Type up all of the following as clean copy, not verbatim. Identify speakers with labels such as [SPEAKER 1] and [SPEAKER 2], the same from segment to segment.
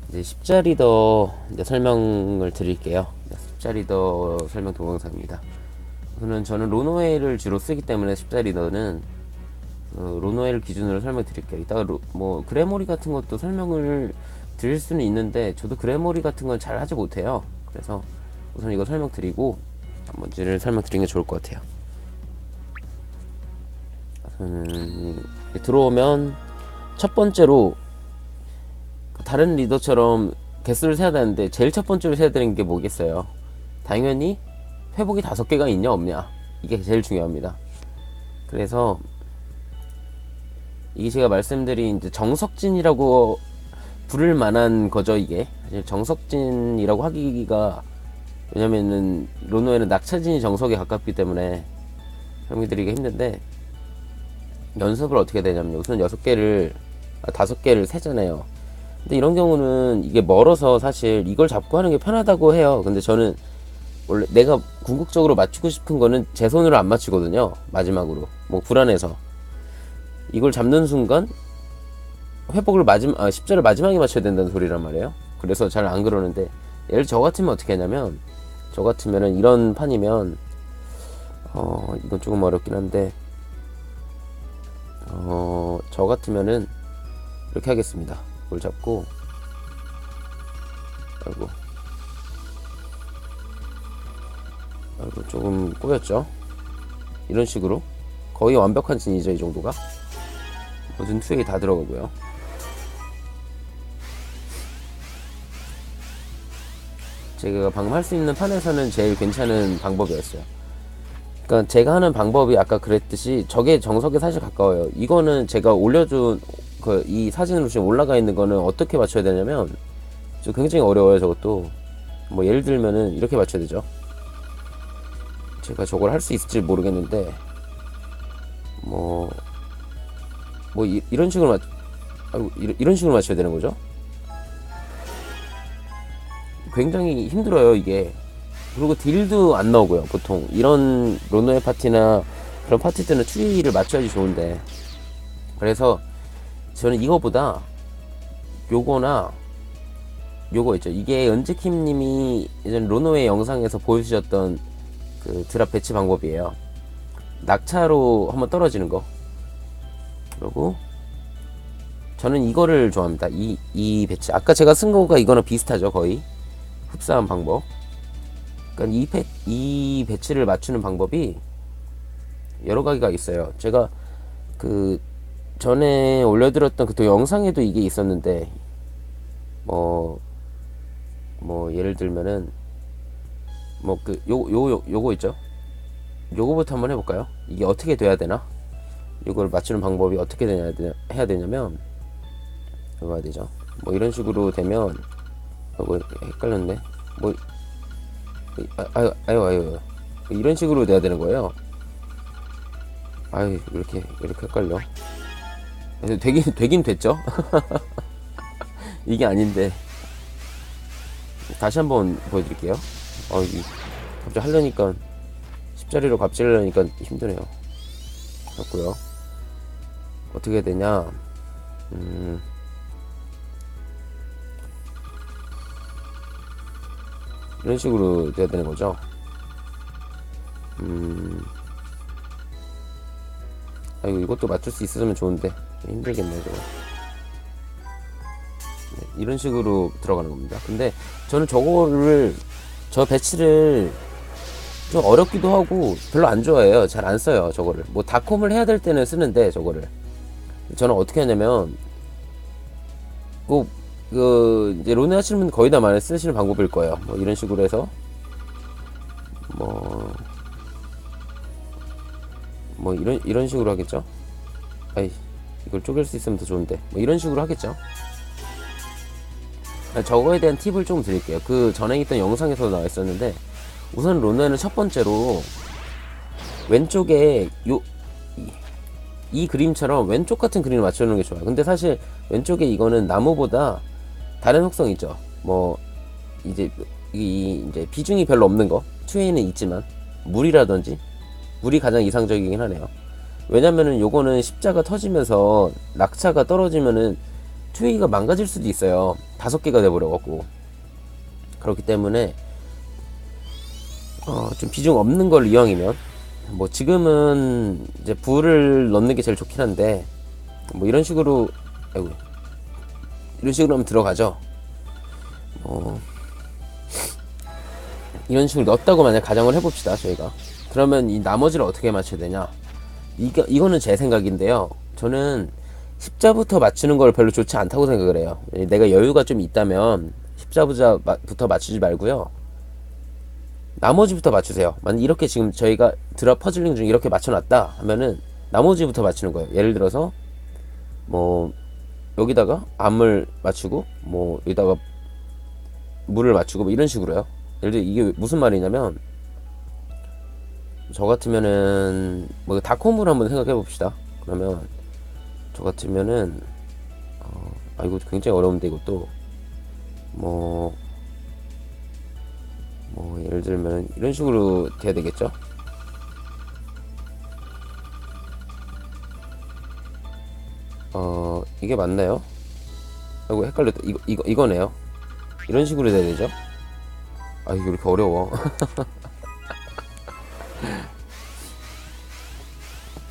[SPEAKER 1] 이제 십자리더 이제 설명을 드릴게요. 십자리더 설명 동영상입니다. 우선은 저는 로노웨이를 주로 쓰기 때문에 십자리더는 로노웨이를 기준으로 설명드릴게요. 이따가 뭐 그래모리 같은 것도 설명을 드릴 수는 있는데 저도 그래모리 같은 건 잘 하지 못해요. 그래서 우선 이거 설명드리고 나머지를 설명드리는 게 좋을 것 같아요. 들어오면 첫 번째로 다른 리더처럼 개수를 세야 되는데 제일 첫 번째로 세야 되는 게 뭐겠어요? 당연히 회복이 5개가 있냐 없냐, 이게 제일 중요합니다. 그래서 이게 제가 말씀드린 이제 정석진이라고 부를 만한 거죠. 이게 사실 정석진이라고 하기가, 왜냐면은 로노에는 낙차진이 정석에 가깝기 때문에 설명드리기가 힘든데, 연습을 어떻게 되냐면 우선 5개를 세잖아요. 근데 이런 경우는 이게 멀어서 사실 이걸 잡고 하는 게 편하다고 해요. 근데 저는 원래 내가 궁극적으로 맞추고 싶은 거는 제 손으로 안 맞추거든요. 마지막으로 뭐 불안해서 이걸 잡는 순간 회복을 십자를 마지막에 맞춰야 된다는 소리란 말이에요. 그래서 잘 안 그러는데, 예를 저 같으면 어떻게 하냐면, 저 같으면은 이런 판이면 이건 조금 어렵긴 한데 저 같으면은 이렇게 하겠습니다. 이걸 잡고, 아이고 조금 꼬였죠. 이런 식으로 거의 완벽한 진이죠. 이 정도가 모든 투획이 다 들어가고요. 제가 방금 할 수 있는 판에서는 제일 괜찮은 방법이었어요. 그러니까 제가 하는 방법이 아까 그랬듯이 저게 정석에 사실 가까워요. 이거는 제가 올려준 이 사진으로 지금 올라가 있는 거는 어떻게 맞춰야 되냐면 굉장히 어려워요. 저것도 뭐 예를 들면은 이렇게 맞춰야 되죠. 제가 저걸 할 수 있을지 모르겠는데 이런 식으로 이런 식으로 맞춰야 되는 거죠. 굉장히 힘들어요 이게. 그리고 딜도 안 나오고요. 보통 이런 로노의 파티나 그런 파티들은 추리를 맞춰야지 좋은데, 그래서 저는 이거보다 요거나 요거 있죠. 이게 은지킴님이 예전 로노의 영상에서 보여주셨던 그 드랍 배치 방법이에요. 낙차로 한번 떨어지는 거. 그리고 저는 이거를 좋아합니다. 이 배치, 아까 제가 쓴 거가 이거랑 비슷하죠. 거의 흡사한 방법. 그러니까 이 배치를 맞추는 방법이 여러 가지가 있어요. 제가 그 전에 올려드렸던 그 또 영상에도 이게 있었는데, 뭐 예를 들면은 요거 있죠. 요거부터 한번 해볼까요? 이게 어떻게 돼야 되나? 이걸 맞추는 방법이 어떻게 해야 되냐면 이거 해야 되죠. 뭐 이런 식으로 되면, 이거 헷갈렸네. 아유 이런 식으로 돼야 되는 거예요. 아유 이렇게 헷갈려. 되긴 됐죠. 이게 아닌데 다시 한번 보여드릴게요. 갑자기 하려니까 십자리로 갑질하려니까 힘드네요. 됐고요. 어떻게 되냐? 이런 식으로 돼야 되는 거죠. 이것도 맞출 수 있었으면 좋은데 힘들겠네 저거. 네, 이런 식으로 들어가는 겁니다. 근데 저는 저 배치를 좀 어렵기도 하고 별로 안 좋아해요. 잘 안 써요 저거를. 뭐 닷컴을 해야 될 때는 쓰는데, 저거를 저는 어떻게 하냐면 이제 로네 하시는 분 거의 다 많이 쓰시는 방법일 거예요. 뭐 이런 식으로 해서 이런 식으로 하겠죠. 이걸 쪼갤 수 있으면 더 좋은데, 뭐 이런 식으로 하겠죠. 저거에 대한 팁을 좀 드릴게요. 그 전에 있던 영상에서 나와 있었는데, 우선 로네는 첫 번째로 왼쪽에 이 그림처럼 왼쪽 같은 그림을 맞춰놓는 게 좋아요. 근데 사실 왼쪽에 이거는 나무보다 다른 속성이 있죠. 이제 비중이 별로 없는 거, 투에는 있지만 물이 가장 이상적이긴 하네요. 왜냐면은 요거는 십자가 터지면서 낙차가 떨어지면은 추위가 망가질 수도 있어요. 5개가 돼버려갖고. 그렇기 때문에 좀 비중 없는 걸 이왕이면, 뭐 지금은 이제 불을 넣는 게 제일 좋긴 한데, 뭐 이런 식으로, 아이고, 이런 식으로 하면 들어가죠. 이런 식으로 넣었다고 만약 가정을 해봅시다, 저희가. 그러면 이 나머지를 어떻게 맞춰야 되냐? 이거는 제 생각인데요. 저는 십자부터 맞추는 걸 별로 좋지 않다고 생각을 해요. 내가 여유가 좀 있다면 십자부터 맞추지 말고요. 나머지부터 맞추세요. 만약 이렇게 지금 저희가 드랍 퍼즐링 중에 이렇게 맞춰놨다 하면은 나머지부터 맞추는 거예요. 예를 들어서 뭐 여기다가 암을 맞추고, 뭐 여기다가 물을 맞추고, 뭐 이런 식으로요. 예를 들어 이게 무슨 말이냐면, 저 같으면은 뭐 다콤을 한번 생각해 봅시다. 그러면 저 같으면은 이거 굉장히 어려운데, 이것도 뭐 예를 들면 이런 식으로 돼야 되겠죠. 이게 맞나요? 아이고, 헷갈렸다. 이거네요. 이런 식으로 돼야 되죠. 이거 이렇게 어려워.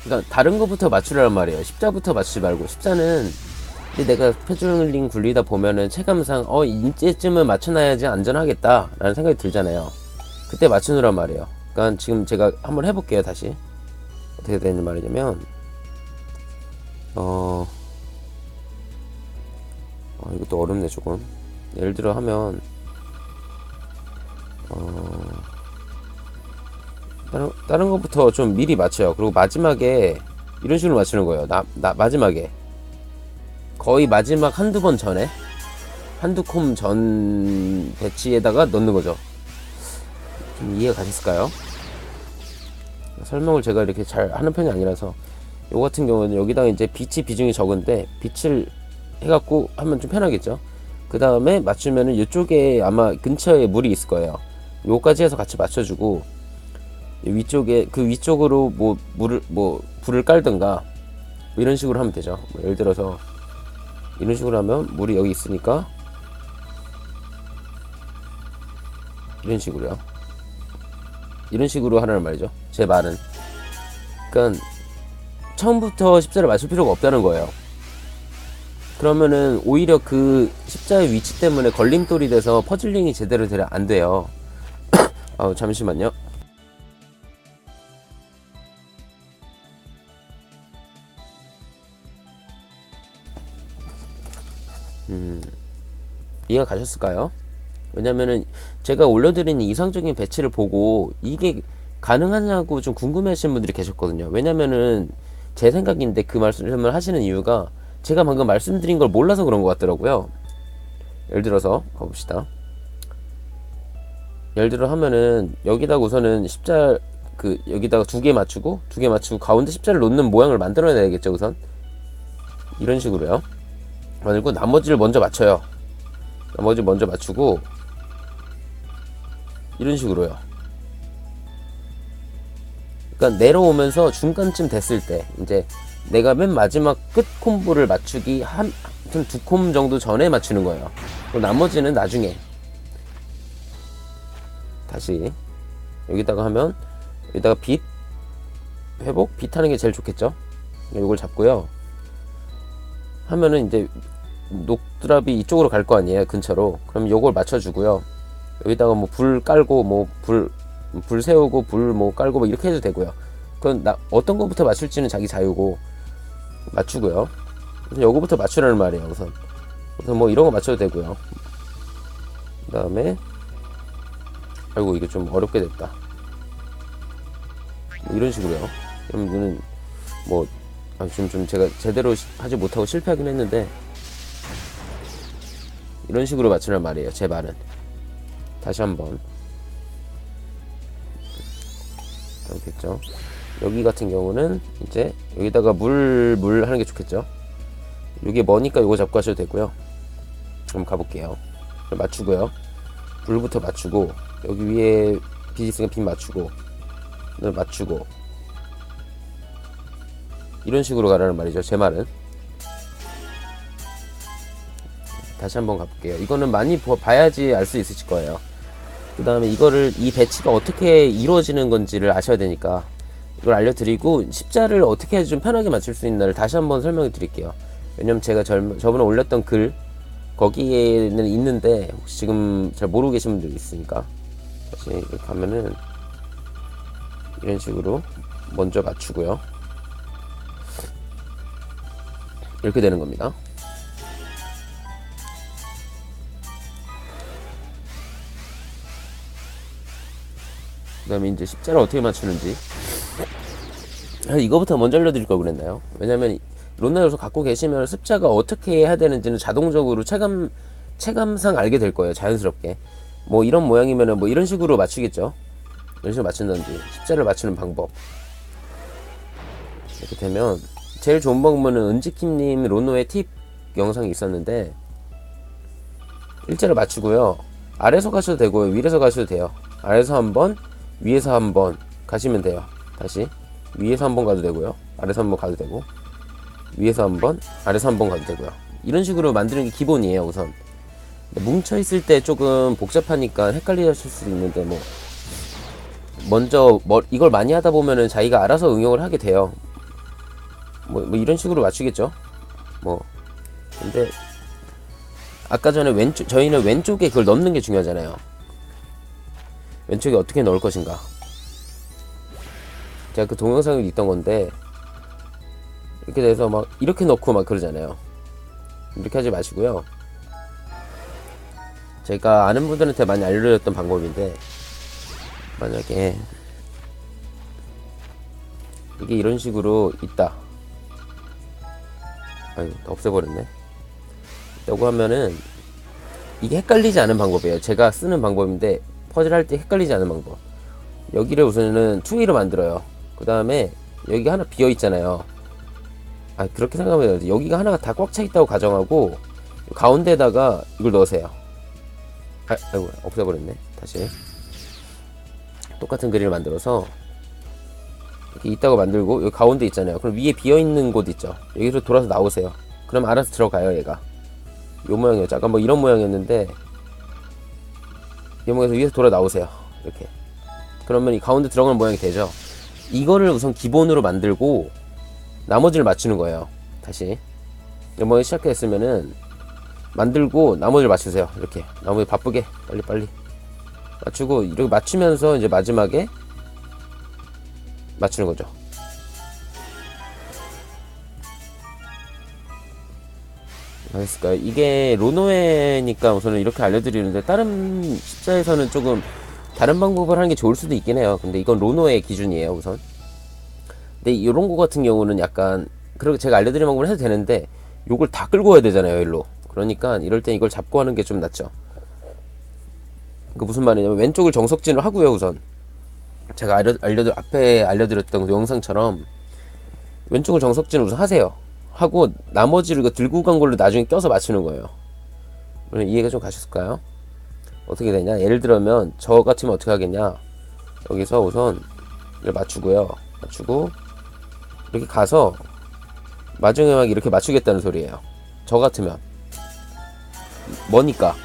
[SPEAKER 1] 그러니까 다른 거부터 맞추려란 말이에요. 십자부터 맞추지 말고. 십자는 내가 퍼즐링 굴리다 보면은 체감상 이제쯤은 맞춰놔야지 안전하겠다 라는 생각이 들잖아요. 그때 맞추느란 말이에요. 그러니까 지금 제가 한번 해볼게요. 다시 어떻게 되는 말이냐면, 이것도 어렵네 조금. 예를 들어 하면 다른 것부터 좀 미리 맞춰요. 그리고 마지막에 이런 식으로 맞추는 거예요. 마지막에 거의 마지막 한두 번 전에, 한두 콤 전 배치에다가 넣는 거죠. 좀 이해가 가셨을까요? 설명을 제가 이렇게 잘 하는 편이 아니라서. 요 같은 경우는 여기다가 이제 빛이 비중이 적은데 빛을 해갖고 하면 좀 편하겠죠. 그 다음에 맞추면은 이쪽에 아마 근처에 물이 있을 거예요. 요까지 해서 같이 맞춰주고, 위쪽에 그 위쪽으로 뭐 불을 깔든가 뭐 이런 식으로 하면 되죠. 예를 들어서 이런 식으로 하면 물이 여기 있으니까 이런 식으로요. 이런 식으로 하라는 말이죠. 제 말은. 그러니까 처음부터 십자를 맞출 필요가 없다는 거예요. 그러면은 오히려 그 십자의 위치 때문에 걸림돌이 돼서 퍼즐링이 제대로 안 돼요. 잠시만요. 이해가 가셨을까요? 왜냐면은 제가 올려드리는 이상적인 배치를 보고 이게 가능하냐고 좀 궁금해 하시는 분들이 계셨거든요. 왜냐면은 제 생각인데 그 말씀을 하시는 이유가 제가 방금 말씀드린 걸 몰라서 그런 것 같더라고요. 예를 들어서 가봅시다. 예를 들어 하면은 여기다가 우선은 십자 여기다가 두 개 맞추고 가운데 십자를 놓는 모양을 만들어내야겠죠. 우선 이런 식으로요. 그리고 나머지를 먼저 맞춰요. 나머지 먼저 맞추고 이런 식으로요. 그러니까 내려오면서 중간쯤 됐을 때 이제 내가 맨 마지막 끝 콤보를 맞추기 아무튼 2콤 정도 전에 맞추는 거예요. 그리고 나머지는 나중에 다시 여기다가 하면, 여기다가 빛 회복 빛 하는 게 제일 좋겠죠. 이걸 잡고요. 하면은 이제 녹드랍이 이쪽으로 갈 거 아니에요, 근처로. 그럼 요걸 맞춰주고요. 여기다가 뭐 불 깔고 뭐 불 세우고 불 뭐 깔고 뭐 이렇게 해도 되고요. 그건 어떤 거부터 맞출지는 자기 자유고 맞추고요. 그래서 요거부터 맞추라는 말이에요. 우선 뭐 이런 거 맞춰도 되고요. 그 다음에 아이고 이게 좀 어렵게 됐다. 뭐 이런 식으로요. 그럼 이거는 뭐 좀 제가 제대로 하지 못하고 실패하긴 했는데 이런 식으로 맞추란 말이에요. 제 말은. 다시 한번. 됐죠. 여기 같은 경우는 이제 여기다가 물 하는 게 좋겠죠. 이게 머니까 이거 잡고 하셔도 되고요. 그럼 가볼게요. 맞추고요. 불부터 맞추고, 여기 위에 빛 있으니까 빛 맞추고, 맞추고, 이런 식으로 가라는 말이죠. 제 말은. 다시 한번 가볼게요. 이거는 많이 봐야지 알 수 있으실 거예요. 그 다음에 이 배치가 어떻게 이루어지는 건지를 아셔야 되니까 이걸 알려드리고 십자를 어떻게 해야지 좀 편하게 맞출 수 있나를 다시 한번 설명해 드릴게요. 왜냐면 제가 저번에 올렸던 글 거기에는 있는데 혹시 지금 잘 모르고 계신 분들이 있으니까 다시 이렇게 하면은 이런 식으로 먼저 맞추고요. 이렇게 되는 겁니다. 그 다음에 이제 십자를 어떻게 맞추는지 이거부터 먼저 알려드릴 걸 그랬나요? 왜냐면 론나 요소 갖고 계시면 습자가 어떻게 해야 되는지는 자동적으로 체감상 알게 될 거예요. 자연스럽게 뭐 이런 모양이면은 뭐 이런 식으로 맞추겠죠. 이런 식으로 맞춘다든지 십자를 맞추는 방법 이렇게 되면 제일 좋은 방법은 은지킴님 로노의 팁 영상이 있었는데 일자를 맞추고요. 아래서 가셔도 되고요. 위에서 가셔도 돼요. 아래서 한번 위에서 한번 가시면 돼요. 다시 위에서 한번 가도 되고요. 아래서 한번 가도 되고 위에서 한번 아래서 한번 가도 되고요. 이런 식으로 만드는 게 기본이에요. 우선 뭉쳐 있을 때 조금 복잡하니까 헷갈리실 수도 있는데 뭐 먼저 이걸 많이 하다 보면은 자기가 알아서 응용을 하게 돼요. 뭐 이런 식으로 맞추겠죠. 뭐 근데 아까 전에 저희는 왼쪽에 그걸 넣는 게 중요하잖아요. 왼쪽에 어떻게 넣을 것인가. 제가 그 동영상이 있던 건데 이렇게 돼서 막 이렇게 넣고 막 그러잖아요. 이렇게 하지 마시고요. 제가 아는 분들한테 많이 알려드렸던 방법인데 만약에 이게 이런 식으로 있다. 아유, 없애버렸네. 라고 하면은 이게 헷갈리지 않은 방법이에요. 제가 쓰는 방법인데 퍼즐 할 때 헷갈리지 않은 방법. 여기를 우선은 2A로 만들어요. 그 다음에 여기 하나 비어 있잖아요. 그렇게 생각하면 돼요. 여기가 하나가 다 꽉 차 있다고 가정하고 가운데다가 이걸 넣으세요. 아이고 없애버렸네. 다시 똑같은 그림을 만들어서 이렇게 있다고 만들고 여기 가운데 있잖아요. 그럼 위에 비어있는 곳 있죠. 여기서 돌아서 나오세요. 그럼 알아서 들어가요. 얘가 요 모양이었죠. 아까 뭐 이런 모양이었는데 이 모양에서 위에서 돌아 나오세요. 이렇게 그러면 이 가운데 들어가는 모양이 되죠. 이거를 우선 기본으로 만들고 나머지를 맞추는 거예요. 다시 이 모양이 시작했으면은 만들고 나머지를 맞추세요. 이렇게 나머지 바쁘게 빨리 맞추고 이렇게 맞추면서 이제 마지막에 맞추는 거죠. 알겠을까요? 이게 로노웨니까 우선은 이렇게 알려드리는데 다른 십자에서는 조금 다른 방법을 하는 게 좋을 수도 있긴 해요. 근데 이건 로노웨 기준이에요. 우선 근데 이런 거 같은 경우는 약간 그렇게 제가 알려드린 방법을 해도 되는데 요걸 다 끌고 와야 되잖아요. 일로. 그러니까 이럴 땐 이걸 잡고 하는 게 좀 낫죠. 그 무슨 말이냐면 왼쪽을 정석진을 하고요. 우선 제가 앞에 알려드렸던 그 영상처럼 왼쪽을 정석진을 우선 하세요. 하고 나머지를 이거 들고 간 걸로 나중에 껴서 맞추는 거예요. 그럼 이해가 좀 가셨을까요? 어떻게 되냐? 예를 들면 저 같으면 어떻게 하겠냐? 여기서 우선 이걸 맞추고요. 맞추고 이렇게 가서 마지막에 이렇게 맞추겠다는 소리예요. 저 같으면 뭐니까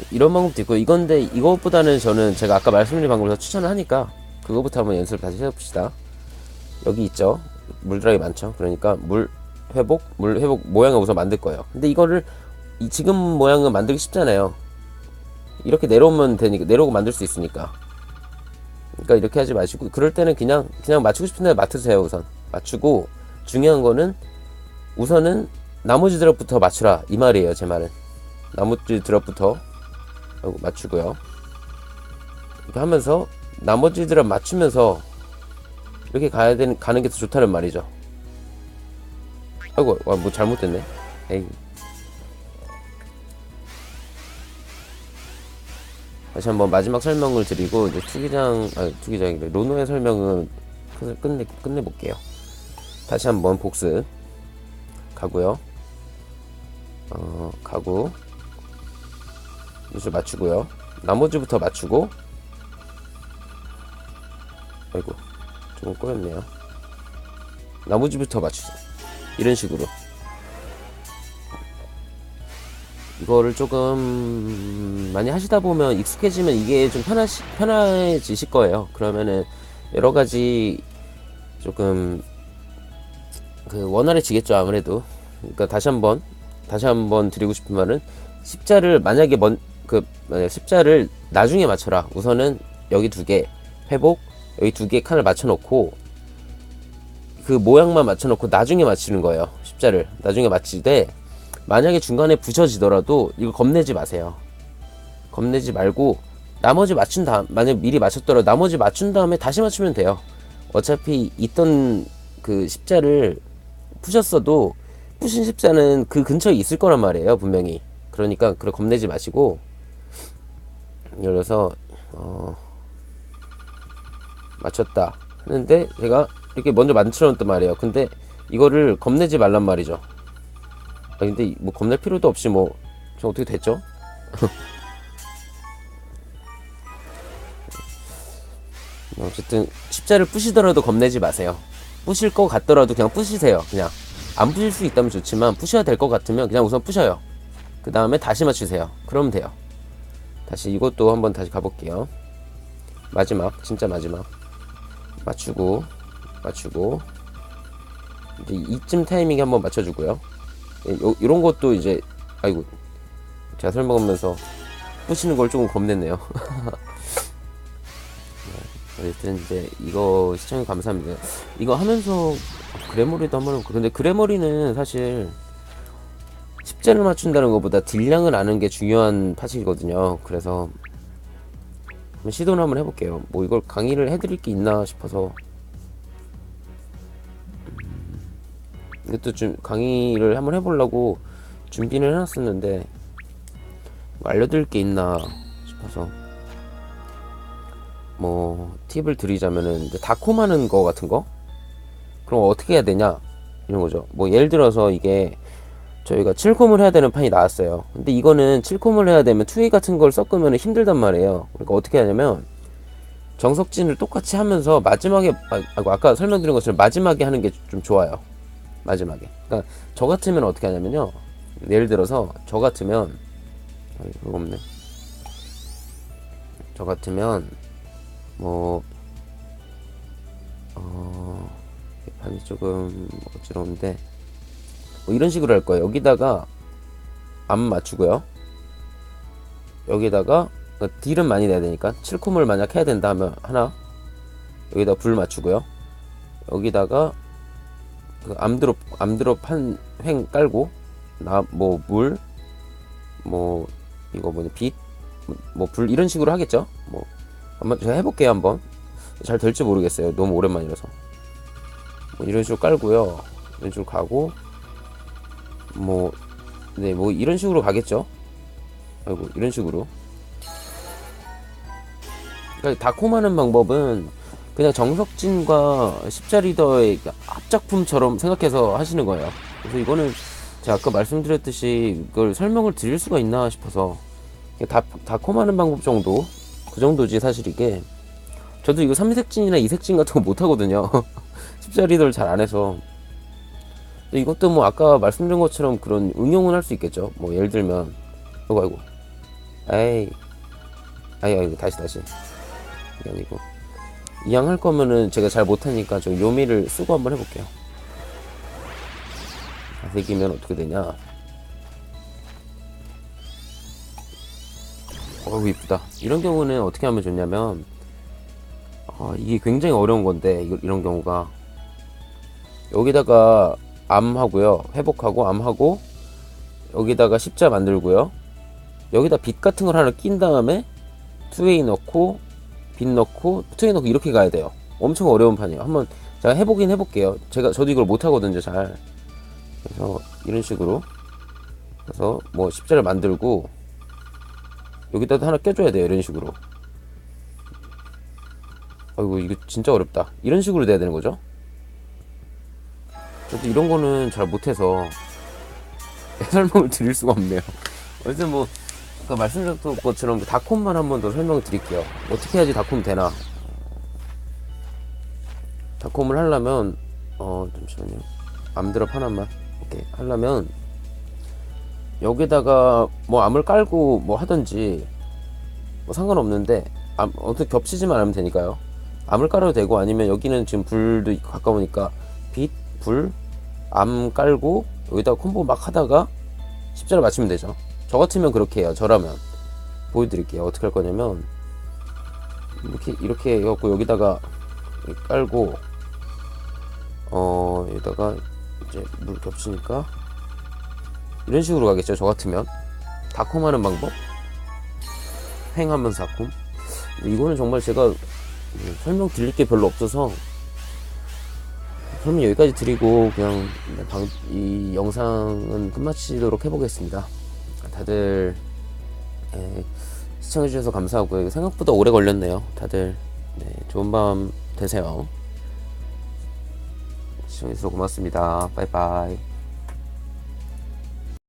[SPEAKER 1] 이런 방법도 있고 이건데 이것보다는 저는 제가 아까 말씀드린 방법을 더 추천을 하니까 그거부터 한번 연습을 다시 해봅시다. 여기 있죠. 물드라이 많죠. 그러니까 물 회복 모양을 우선 만들 거예요. 근데 이거를 지금 모양은 만들기 쉽잖아요. 이렇게 내려오면 되니까 내려오고 만들 수 있으니까. 그러니까 이렇게 하지 마시고 그럴 때는 그냥 맞추고 싶은 데 맞추세요. 우선 맞추고 중요한 거는 우선은 나머지 드랍부터 맞추라 이 말이에요. 제 말은 나머지 드랍부터 맞추고요. 이렇게 하면서 나머지 드랍 맞추면서 이렇게 가는 게 더 좋다는 말이죠. 아이고 뭐 잘못됐네. 에이. 다시 한번 마지막 설명을 드리고 이제 투기장이래 로노의 설명은 끝내볼게요. 다시 한번 복습 가고요. 가고 이걸 맞추고요. 나머지부터 맞추고 아이고 조금 꼬였네요. 나머지부터 맞추세요. 이런 식으로. 이거를 조금 많이 하시다 보면 익숙해지면 이게 좀 편해지실 거예요. 그러면은 여러 가지 조금 원활해지겠죠, 아무래도. 그러니까 다시 한번 드리고 싶은 말은, 십자를 만약에 만약 십자를 나중에 맞춰라. 우선은 여기 2개 회복, 여기 2개 칸을 맞춰놓고 그 모양만 맞춰놓고 나중에 맞추는 거예요. 십자를 나중에 맞추되, 만약에 중간에 부셔지더라도 이거 겁내지 마세요. 겁내지 말고 나머지 맞춘 다음, 만약 미리 맞췄더라도 나머지 맞춘 다음에 다시 맞추면 돼요. 어차피 있던 그 십자를 푸셨어도 푸신 십자는 그 근처에 있을 거란 말이에요, 분명히. 그러니까 그래 겁내지 마시고, 예를 들어서 맞췄다 했는데 제가 이렇게 먼저 만들어놨단 말이에요. 근데 이거를 겁내지 말란 말이죠. 근데 뭐 겁낼 필요도 없이 뭐 저 어떻게 됐죠? 어쨌든 십자를 부시더라도 겁내지 마세요. 부실 것 같더라도 그냥 부시세요. 그냥 안 부실 수 있다면 좋지만 부셔야 될 것 같으면 그냥 우선 부셔요. 그 다음에 다시 맞추세요. 그러면 돼요. 다시 이것도 한번 다시 가볼게요. 마지막, 진짜 마지막 맞추고 이제 이쯤 타이밍에 한번 맞춰주고요. 이런 것도 이제, 아이고, 제가 설명하면서 부시는 걸 조금 겁냈네요. 어쨌든 이제 이거 시청해 감사합니다. 이거 하면서 그래머리도 한번 해볼까. 근데 그래머리는 사실 십자를 맞춘다는 것보다 딜량을 아는 게 중요한 파츠이거든요. 그래서 시도를 한번 해볼게요. 뭐 이걸 강의를 해드릴 게 있나 싶어서. 이것도 좀 강의를 한번 해보려고 준비를 해놨었는데 뭐 알려드릴 게 있나 싶어서. 뭐 팁을 드리자면은 이제 다콤하는 거 같은 거, 그럼 어떻게 해야 되냐 이런 거죠. 뭐 예를 들어서 이게 저희가 7콤을 해야 되는 판이 나왔어요. 근데 이거는 7콤을 해야 되면 투웨이 같은 걸 섞으면 힘들단 말이에요. 그러니까 어떻게 하냐면 정석진을 똑같이 하면서 마지막에 아까 설명드린 것처럼 마지막에 하는 게 좀 좋아요. 마지막에. 그러니까 저 같으면 어떻게 하냐면요. 예를 들어서 저 같으면 그거 없네. 저 같으면 뭐 판이 조금 어지러운데 뭐 이런 식으로 할 거예요. 여기다가 암 맞추고요. 여기다가 딜은 많이 내야 되니까 7콤을 만약 해야 된다 하면 하나, 여기다 불 맞추고요. 여기다가 그 암드롭 한 횡 깔고, 뭐 물, 뭐 이거 뭐냐, 빛, 뭐 불, 이런 식으로 하겠죠. 뭐 한번 제가 해볼게요. 한번 잘 될지 모르겠어요. 너무 오랜만이라서. 뭐 이런 식으로 깔고요. 이런 식으로 가고, 뭐 네, 뭐 이런 식으로 가겠죠. 아이고, 이런 식으로. 그러니까 다콤하는 방법은 그냥 정석진과 십자리더의 합작품처럼 생각해서 하시는 거예요. 그래서 이거는 제가 아까 말씀드렸듯이 이걸 설명을 드릴 수가 있나 싶어서 다콤하는 방법 정도, 그 정도지 사실. 이게 저도 이거 3색진이나 2색진 같은 거 못하거든요. 십자리더를 잘 안 해서. 이것도 뭐 아까 말씀드린 것처럼 그런 응용은 할 수 있겠죠. 뭐 예를 들면 아이고 아이고 다시 이게 아니고, 이왕 할 거면은 제가 잘 못하니까 좀 요미를 쓰고 한번 해볼게요. 다색이면 어떻게 되냐. 어우 이쁘다. 이런 경우는 어떻게 하면 좋냐면, 이게 굉장히 어려운 건데 이런 경우가, 여기다가 암하고요, 회복하고 암하고, 여기다가 십자 만들고요, 여기다 빛 같은 걸 하나 낀 다음에 투웨이 넣고 빛 넣고 투웨이 넣고 이렇게 가야 돼요. 엄청 어려운 판이에요. 한번 제가 해보긴 해볼게요. 저도 이걸 못하거든요 잘. 그래서 이런 식으로 그래서 뭐 십자를 만들고 여기다도 하나 껴줘야 돼요. 이런 식으로. 아이고 이거 진짜 어렵다. 이런 식으로 돼야 되는 거죠. 저도 이런 거는 잘 못해서 설명을 드릴 수가 없네요. 어쨌든 뭐 아까 말씀드렸던 것처럼 다콤만 한 번 더 설명을 드릴게요. 어떻게 해야지 다콤 되나. 다콤을 하려면 잠시만요. 암드롭 하나만. 이렇게 하려면 여기다가 뭐 암을 깔고 뭐 하든지 뭐 상관없는데 어떻게 겹치지만 않으면 되니까요. 암을 깔아도 되고 아니면 여기는 지금 불도 가까우니까 빛, 불, 암 깔고 여기다가 콤보 막 하다가 십자를 맞추면 되죠. 저 같으면 그렇게 해요. 저라면 보여드릴게요. 어떻게 할 거냐면 이렇게 해갖고 여기다가 깔고 여기다가 이제 물 겹치니까 이런 식으로 가겠죠. 저 같으면 다콤하는 방법 횡하면서 다콤. 이거는 정말 제가 설명 드릴 게 별로 없어서 설명 여기까지 드리고 그냥 이 영상은 끝마치도록 해보겠습니다. 다들 시청해주셔서 감사하고요. 생각보다 오래 걸렸네요. 다들 좋은 밤 되세요. 시청해주셔서 고맙습니다. 빠이빠이.